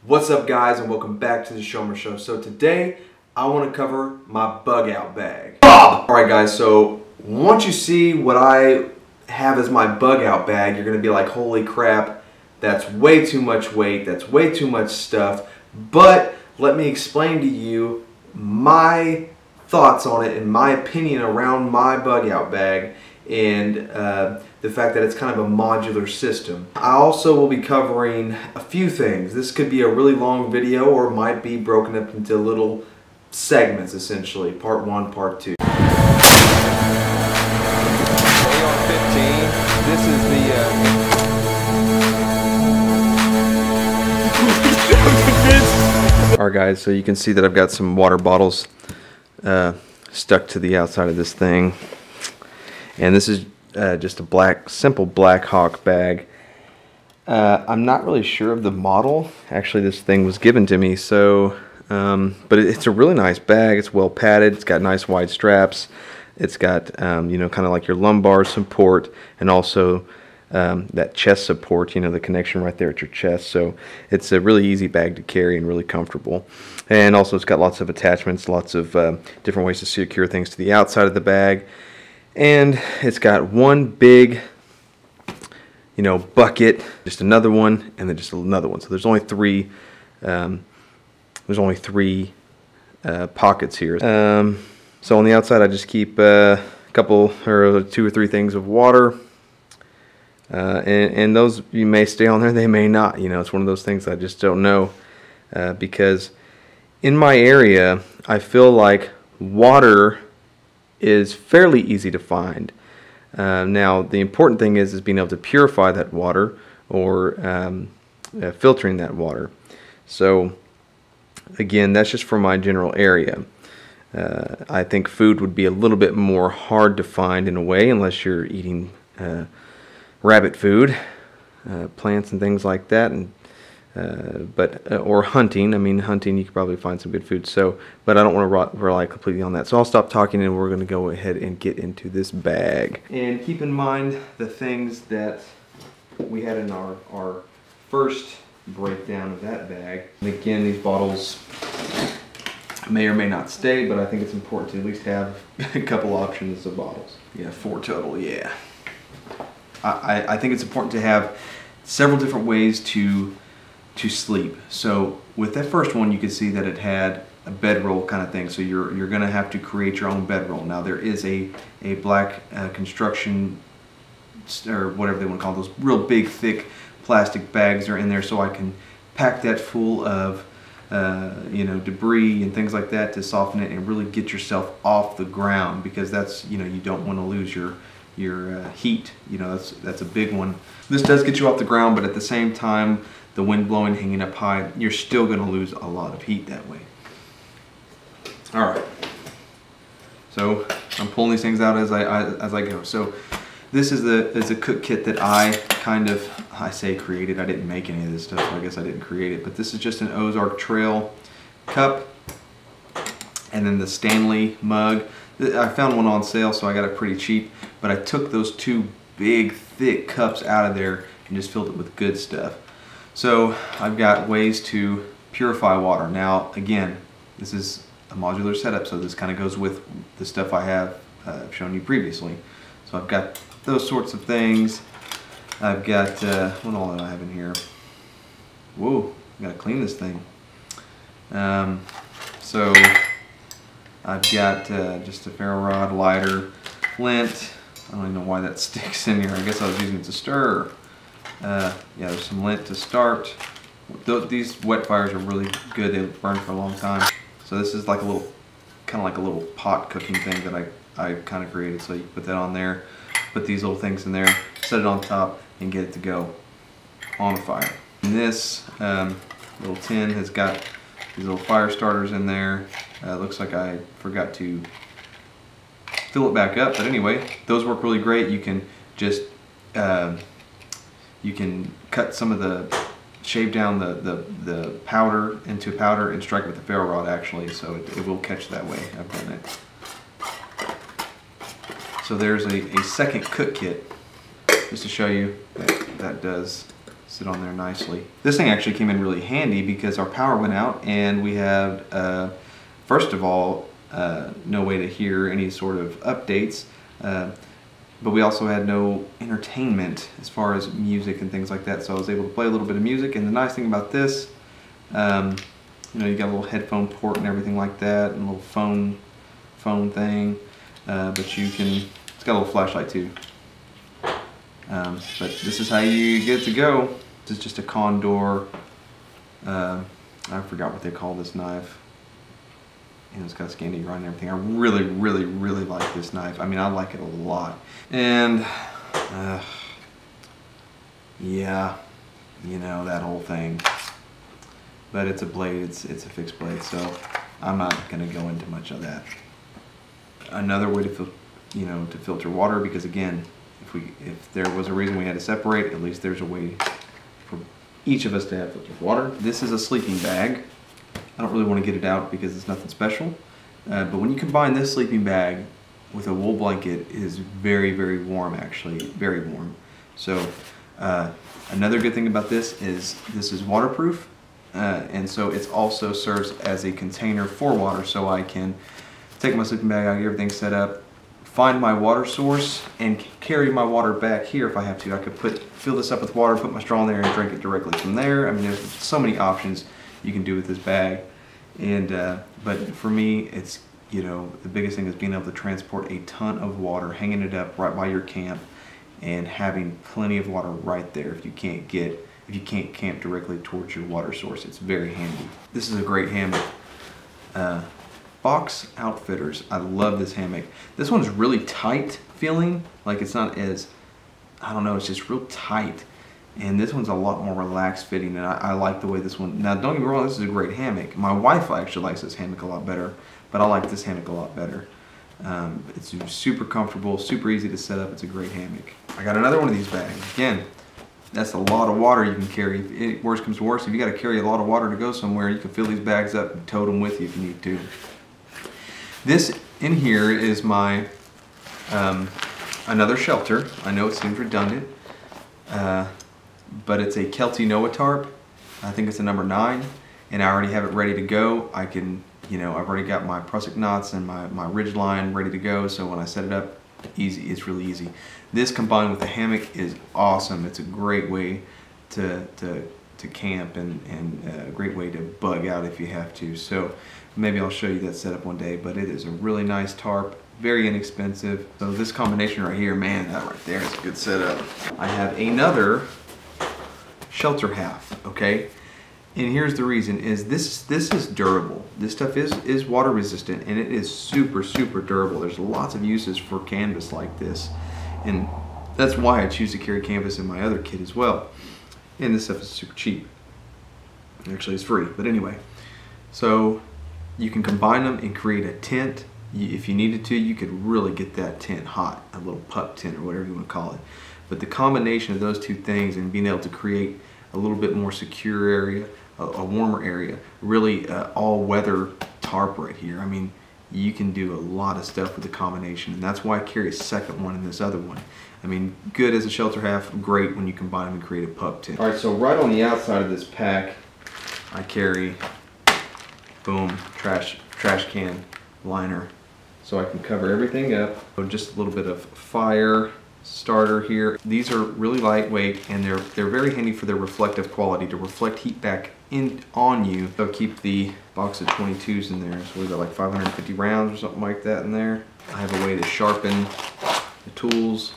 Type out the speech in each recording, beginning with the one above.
What's up, guys, and welcome back to the Shomer Show. So today I want to cover my bug out bag. Alright guys, so once you see what I have as my bug out bag, you're going to be like, holy crap, that's way too much weight, that's way too much stuff. But let me explain to you my thoughts on it and my opinion around my bug out bag and the fact that it's kind of a modular system. I also will be covering a few things. This could be a really long video or might be broken up into little segments, essentially. Part 1, Part 2. AR-15, this is the Alright guys, so you can see that I've got some water bottles stuck to the outside of this thing. And this is just a simple Black Hawk bag. I'm not really sure of the model. Actually, this thing was given to me, so but it's a really nice bag. It's well padded. It's got nice wide straps. It's got you know, kind of like your lumbar support, and also that chest support. You know, the connection right there at your chest. So it's a really easy bag to carry and really comfortable. And also, it's got lots of attachments, lots of different ways to secure things to the outside of the bag. And it's got one big, you know, bucket, just another one, and then just another one. So there's only three. Pockets here. So on the outside, I just keep a couple or 2 or 3 things of water, and those you may stay on there, they may not. You know, it's one of those things I just don't know, because in my area, I feel like water is fairly easy to find. Now the important thing is being able to purify that water, or filtering that water. So again, that's just for my general area. I think food would be a little bit more hard to find in a way, unless you're eating rabbit food, plants and things like that, and or hunting. I mean, hunting, you could probably find some good food. So, but I don't want to rely completely on that. So I'll stop talking, and we're going to go ahead and get into this bag. And keep in mind the things that we had in our first breakdown of that bag. And again, these bottles may or may not stay, but I think it's important to at least have a couple options of bottles. Yeah, 4 total. Yeah. I think it's important to have several different ways to sleep. So with that first one, you can see that it had a bedroll kind of thing. So you're going to have to create your own bedroll. Now there is a black construction, or whatever they want to call those real big thick plastic bags are in there, so I can pack that full of you know, debris and things like that to soften it and really get yourself off the ground, because that's, you know, you don't want to lose your heat. You know, that's a big one. This does get you off the ground, but at the same time, the wind blowing, hanging up high, you're still going to lose a lot of heat that way. Alright, so I'm pulling these things out as I go. So this is a cook kit that I say created. I didn't make any of this stuff, so I guess I didn't create it. But this is just an Ozark Trail cup, and then the Stanley mug. I found one on sale, so I got it pretty cheap. But I took those 2 big, thick cups out of there and just filled it with good stuff. So I've got ways to purify water. Now again, this is a modular setup, so this kind of goes with the stuff I have shown you previously. So I've got those sorts of things. I've got, what all do I have in here? Whoa, I gotta clean this thing. So I've got just a ferro rod, lighter, lint. I don't even know why that sticks in here. I guess I was using it to stir. Yeah, there's some lint to start. These wet fires are really good. They burn for a long time. So this is like a little, kind of like a little pot cooking thing that I kind of created. So you put that on there, put these little things in there, set it on top, and get it to go on the fire. And this little tin has got these little fire starters in there. Looks like I forgot to fill it back up, but anyway, those work really great. You can just you can cut some of the, shave down the powder into powder and strike it with the ferro rod, actually, so it will catch that way. I've done it. So there's a second cook kit, just to show you that does sit on there nicely. This thing actually came in really handy because our power went out and we had, first of all, no way to hear any sort of updates, but we also had no entertainment as far as music and things like that, so I was able to play a little bit of music. And the nice thing about this, you know, you got a little headphone port and everything like that, and a little phone thing, but you can, it's got a little flashlight too. But this is how you get to go. This is just a Condor, I forgot what they call this knife. And it's got Scandi grind and everything. I really, really, really like this knife. I mean, I like it a lot. And, yeah, you know, that whole thing. But it's a blade, it's a fixed blade, so I'm not gonna go into much of that. Another way to to filter water, because again, if there was a reason we had to separate, at least there's a way for each of us to have filtered water. This is a sleeping bag. I don't really want to get it out because it's nothing special. But when you combine this sleeping bag with a wool blanket, it is very, very warm, actually, very warm. So another good thing about this is waterproof. And so it also serves as a container for water, so I can take my sleeping bag out, get everything set up, find my water source, and carry my water back here if I have to. I could fill this up with water, put my straw in there, and drink it directly from there. I mean, there's so many options you can do with this bag. And but for me, it's, you know, the biggest thing is being able to transport a ton of water, hanging it up right by your camp, and having plenty of water right there if you can't camp directly towards your water source. It's very handy. This is a great hammock. Fox Outfitters. I love this hammock. This one's really tight feeling, like it's not as, I don't know, it's just real tight. And this one's a lot more relaxed fitting, and I like the way this one, now don't get me wrong, this is a great hammock. My wife actually likes this hammock a lot better, but I like this hammock a lot better. It's super comfortable, super easy to set up. It's a great hammock. I got another one of these bags. Again, that's a lot of water you can carry. If worst comes to worst, if you got to carry a lot of water to go somewhere, you can fill these bags up and tote them with you if you need to. This in here is my another shelter. I know it seems redundant, but it's a Kelty Noah tarp. I think it's a number 9, and I already have it ready to go. I can, you know, I've already got my prusik knots and my ridge line ready to go, so when I set it up, easy, it's really easy. This combined with the hammock is awesome. It's a great way to camp, and a great way to bug out if you have to. So maybe I'll show you that setup one day, but it is a really nice tarp, very inexpensive. So this combination right here, man, that right there is a good setup. I have another shelter half, okay? And here's the reason, is this is durable. This stuff is water resistant, and it is super, super durable. There's lots of uses for canvas like this. And that's why I choose to carry canvas in my other kit as well. And this stuff is super cheap. Actually, it's free, but anyway. So you can combine them and create a tent. If you needed to, you could really get that tent hot, a little pup tent or whatever you want to call it. But the combination of those two things and being able to create a little bit more secure area, a warmer area, really all-weather tarp right here. I mean, you can do a lot of stuff with the combination, and that's why I carry a second one in this other one. I mean, good as a shelter half, great when you combine them and create a pup tent. All right, so right on the outside of this pack, I carry, boom, trash can liner, so I can cover everything up. So just a little bit of fire starter here. These are really lightweight, and they're very handy for their reflective quality, to reflect heat back in on you. They'll keep the box of 22s in there. So we've got like 550 rounds or something like that in there. I have a way to sharpen the tools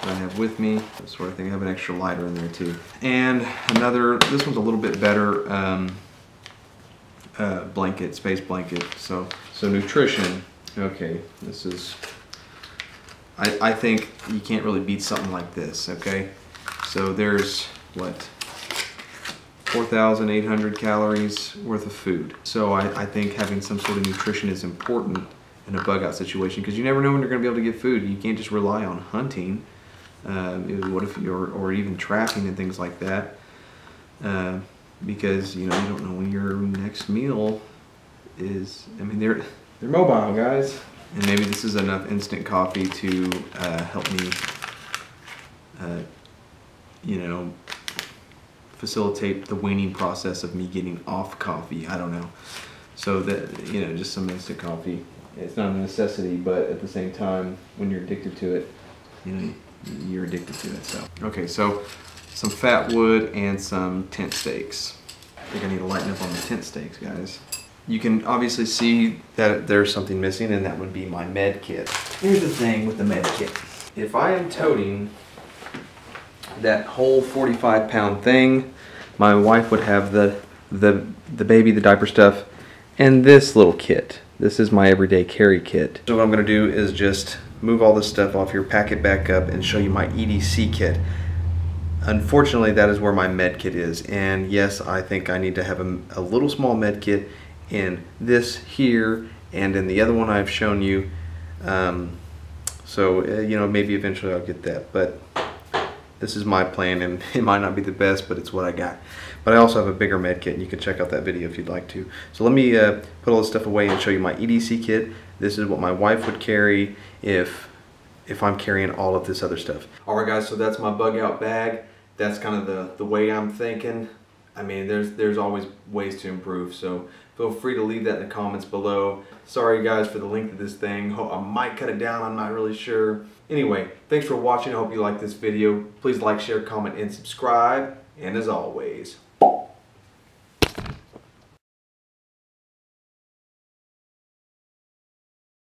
that I have with me, that sort of thing. I have an extra lighter in there too. And another, this one's a little bit better, blanket, space blanket. So nutrition. Okay, this is, I think you can't really beat something like this, okay? So there's, what, 4,800 calories worth of food. So I think having some sort of nutrition is important in a bug out situation, because you never know when you're going to be able to get food. You can't just rely on hunting, what if or even trapping and things like that, because you don't know when your next meal is. I mean, they're mobile, guys. And maybe this is enough instant coffee to help me, facilitate the weaning process of me getting off coffee. I don't know. So that, you know, just some instant coffee. It's not a necessity, but at the same time, when you're addicted to it, you know, you're addicted to it. So okay, so some fat wood and some tent stakes. I think I need to lighten up on the tent stakes, guys. You can obviously see that there's something missing, and that would be my med kit. Here's the thing with the med kit. If I am toting that whole 45-pound thing, my wife would have the baby, the diaper stuff, and this little kit. This is my everyday carry kit. So what I'm gonna do is just move all this stuff off here, pack it back up, and show you my EDC kit. Unfortunately, that is where my med kit is. And yes, I think I need to have a little small med kit in this here and in the other one I've shown you. You know, maybe eventually I'll get that. But this is my plan, and it might not be the best, but it's what I got. But I also have a bigger med kit, and you can check out that video if you'd like to. So let me put all this stuff away and show you my EDC kit. This is what my wife would carry if I'm carrying all of this other stuff. All right, guys, so that's my bug out bag. That's kind of the way I'm thinking. I mean, there's always ways to improve, so feel free to leave that in the comments below. Sorry, guys, for the length of this thing. I might cut it down, I'm not really sure. Anyway, thanks for watching. I hope you liked this video. Please like, share, comment, and subscribe. And as always,